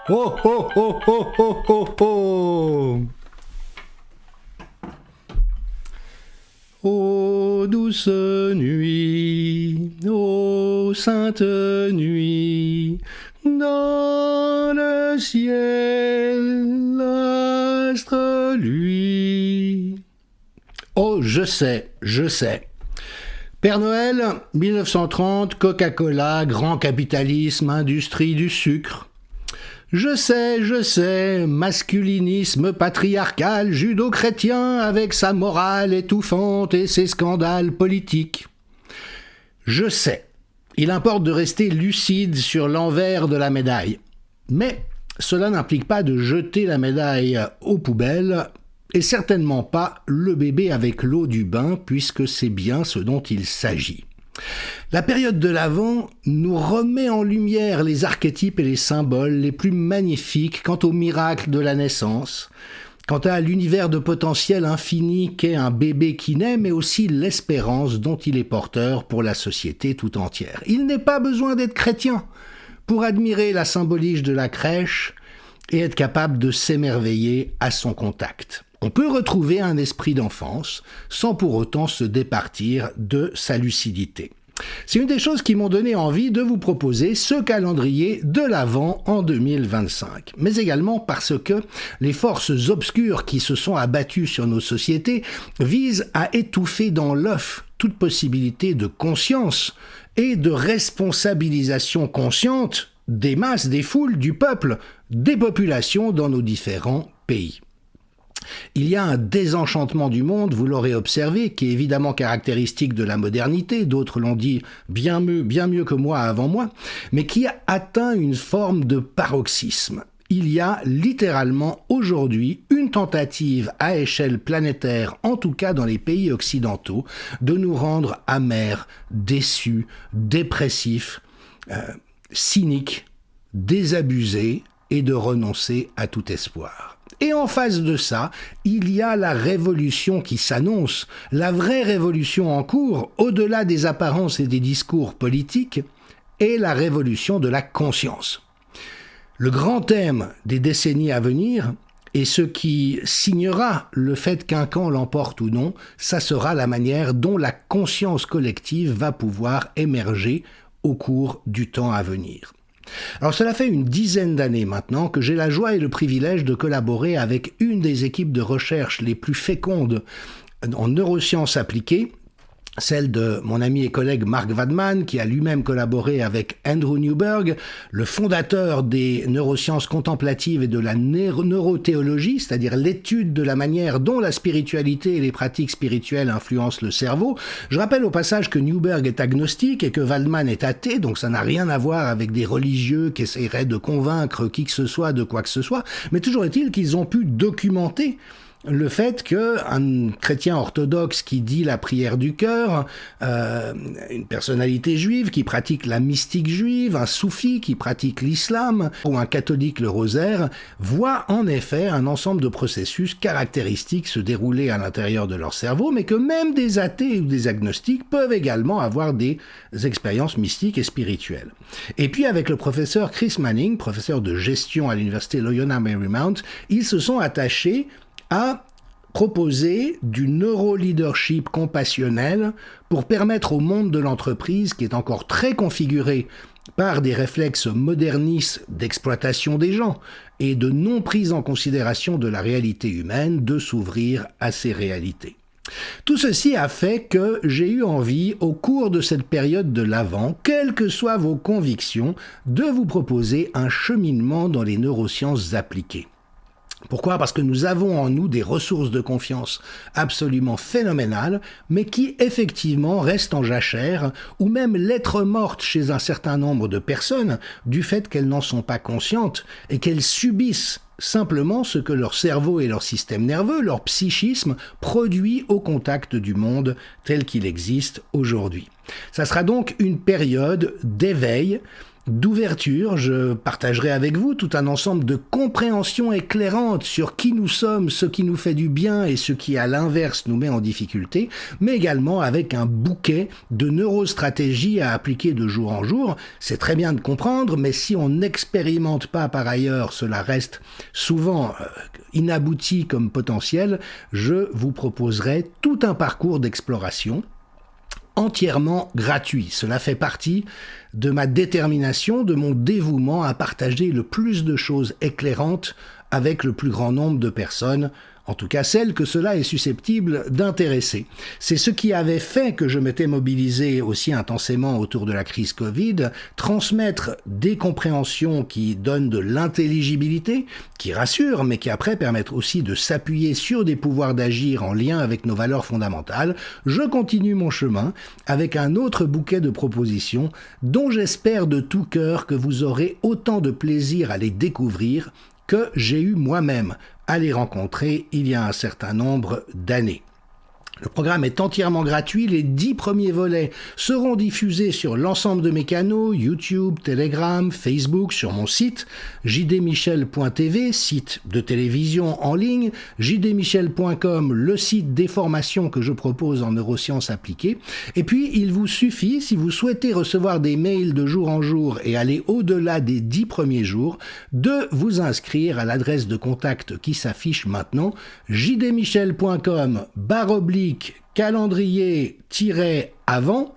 Oh oh oh oh oh oh oh. Ô douce nuit, ô sainte nuit, dans le ciel l'astre luit. Oh, je sais. Père Noël, 1930, Coca-Cola, grand capitalisme, industrie du sucre. Je sais, masculinisme patriarcal, judo-chrétien avec sa morale étouffante et ses scandales politiques. Je sais, il importe de rester lucide sur l'envers de la médaille. Mais cela n'implique pas de jeter la médaille aux poubelles, et certainement pas le bébé avec l'eau du bain, puisque c'est bien ce dont il s'agit. La période de l'Avent nous remet en lumière les archétypes et les symboles les plus magnifiques quant au miracle de la naissance, quant à l'univers de potentiel infini qu'est un bébé qui naît, mais aussi l'espérance dont il est porteur pour la société tout entière. Il n'est pas besoin d'être chrétien pour admirer la symbolique de la crèche et être capable de s'émerveiller à son contact. On peut retrouver un esprit d'enfance sans pour autant se départir de sa lucidité. C'est une des choses qui m'ont donné envie de vous proposer ce calendrier de l'Avent en 2025. Mais également parce que les forces obscures qui se sont abattues sur nos sociétés visent à étouffer dans l'œuf toute possibilité de conscience et de responsabilisation consciente des masses, des foules, du peuple, des populations dans nos différents pays. Il y a un désenchantement du monde, vous l'aurez observé, qui est évidemment caractéristique de la modernité, d'autres l'ont dit bien mieux que moi avant moi, mais qui a atteint une forme de paroxysme. Il y a littéralement aujourd'hui une tentative à échelle planétaire, en tout cas dans les pays occidentaux, de nous rendre amers, déçus, dépressifs, cyniques, désabusés et de renoncer à tout espoir. Et en face de ça, il y a la révolution qui s'annonce, la vraie révolution en cours, au-delà des apparences et des discours politiques, est la révolution de la conscience. Le grand thème des décennies à venir, et ce qui signera le fait qu'un camp l'emporte ou non, ça sera la manière dont la conscience collective va pouvoir émerger au cours du temps à venir. Alors cela fait une dizaine d'années maintenant que j'ai la joie et le privilège de collaborer avec une des équipes de recherche les plus fécondes en neurosciences appliquées, celle de mon ami et collègue Mark Wadman, qui a lui-même collaboré avec Andrew Newberg, le fondateur des neurosciences contemplatives et de la neurothéologie, c'est-à-dire l'étude de la manière dont la spiritualité et les pratiques spirituelles influencent le cerveau. Je rappelle au passage que Newberg est agnostique et que Wadman est athée, donc ça n'a rien à voir avec des religieux qui essaieraient de convaincre qui que ce soit de quoi que ce soit, mais toujours est-il qu'ils ont pu documenter le fait qu'un chrétien orthodoxe qui dit la prière du cœur, une personnalité juive qui pratique la mystique juive, un soufi qui pratique l'islam, ou un catholique le rosaire, voit en effet un ensemble de processus caractéristiques se dérouler à l'intérieur de leur cerveau, mais que même des athées ou des agnostiques peuvent également avoir des expériences mystiques et spirituelles. Et puis avec le professeur Chris Manning, professeur de gestion à l'université Loyola Marymount, ils se sont attachés à proposer du neuroleadership compassionnel pour permettre au monde de l'entreprise, qui est encore très configuré par des réflexes modernistes d'exploitation des gens et de non prise en considération de la réalité humaine, de s'ouvrir à ces réalités. Tout ceci a fait que j'ai eu envie, au cours de cette période de l'Avent, quelles que soient vos convictions, de vous proposer un cheminement dans les neurosciences appliquées. Pourquoi ? Parce que nous avons en nous des ressources de confiance absolument phénoménales, mais qui effectivement restent en jachère, ou même lettres mortes chez un certain nombre de personnes, du fait qu'elles n'en sont pas conscientes et qu'elles subissent simplement ce que leur cerveau et leur système nerveux, leur psychisme, produit au contact du monde tel qu'il existe aujourd'hui. Ça sera donc une période d'éveil d'ouverture. Je partagerai avec vous tout un ensemble de compréhensions éclairantes sur qui nous sommes, ce qui nous fait du bien et ce qui, à l'inverse, nous met en difficulté, mais également avec un bouquet de neurostratégies à appliquer de jour en jour. C'est très bien de comprendre, mais si on n'expérimente pas par ailleurs, cela reste souvent inabouti comme potentiel. Je vous proposerai tout un parcours d'exploration entièrement gratuit. Cela fait partie de ma détermination, de mon dévouement à partager le plus de choses éclairantes avec le plus grand nombre de personnes, en tout cas celles que cela est susceptible d'intéresser. C'est ce qui avait fait que je m'étais mobilisé aussi intensément autour de la crise Covid, transmettre des compréhensions qui donnent de l'intelligibilité, qui rassurent, mais qui après permettent aussi de s'appuyer sur des pouvoirs d'agir en lien avec nos valeurs fondamentales. Je continue mon chemin avec un autre bouquet de propositions dont j'espère de tout cœur que vous aurez autant de plaisir à les découvrir que j'ai eu moi-même à les rencontrer il y a un certain nombre d'années. Le programme est entièrement gratuit, les 10 premiers volets seront diffusés sur l'ensemble de mes canaux, YouTube, Telegram, Facebook, sur mon site, jdmichel.tv, site de télévision en ligne, jdmichel.com, le site des formations que je propose en neurosciences appliquées. Et puis, il vous suffit, si vous souhaitez recevoir des mails de jour en jour et aller au-delà des 10 premiers jours, de vous inscrire à l'adresse de contact qui s'affiche maintenant, jdmichel.com// calendrier-avant,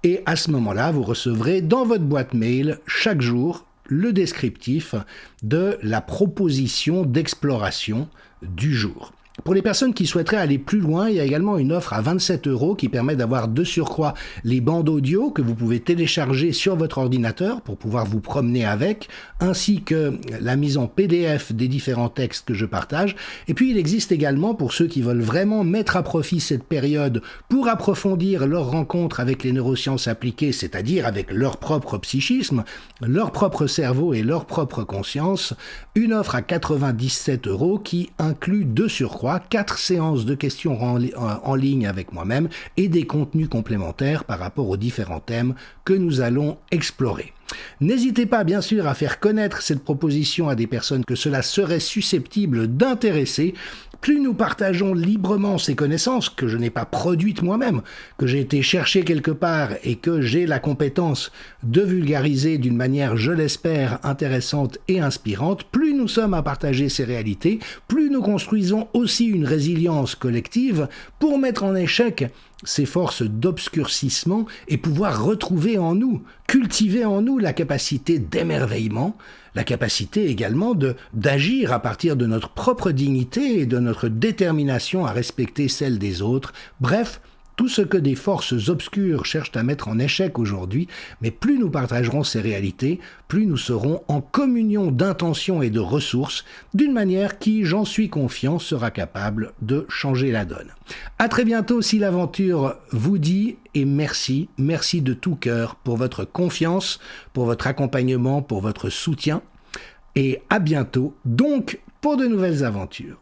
et à ce moment-là, vous recevrez dans votre boîte mail chaque jour le descriptif de la proposition d'exploration du jour. Pour les personnes qui souhaiteraient aller plus loin, il y a également une offre à 27 € qui permet d'avoir de surcroît les bandes audio que vous pouvez télécharger sur votre ordinateur pour pouvoir vous promener avec, ainsi que la mise en PDF des différents textes que je partage. Et puis il existe également, pour ceux qui veulent vraiment mettre à profit cette période pour approfondir leur rencontre avec les neurosciences appliquées, c'est-à-dire avec leur propre psychisme, leur propre cerveau et leur propre conscience, une offre à 97 € qui inclut de surcroît 4 séances de questions en ligne avec moi-même et des contenus complémentaires par rapport aux différents thèmes que nous allons explorer. N'hésitez pas bien sûr à faire connaître cette proposition à des personnes que cela serait susceptible d'intéresser. Plus nous partageons librement ces connaissances que je n'ai pas produites moi-même, que j'ai été chercher quelque part et que j'ai la compétence de vulgariser d'une manière, je l'espère, intéressante et inspirante, plus nous sommes à partager ces réalités, plus nous construisons aussi une résilience collective pour mettre en échec ces forces d'obscurcissement et pouvoir retrouver en nous, cultiver en nous la capacité d'émerveillement, la capacité également d'agir à partir de notre propre dignité et de notre détermination à respecter celle des autres. Bref, tout ce que des forces obscures cherchent à mettre en échec aujourd'hui, mais plus nous partagerons ces réalités, plus nous serons en communion d'intentions et de ressources, d'une manière qui, j'en suis confiant, sera capable de changer la donne. À très bientôt si l'aventure vous dit, et merci de tout cœur pour votre confiance, pour votre accompagnement, pour votre soutien, et à bientôt donc pour de nouvelles aventures.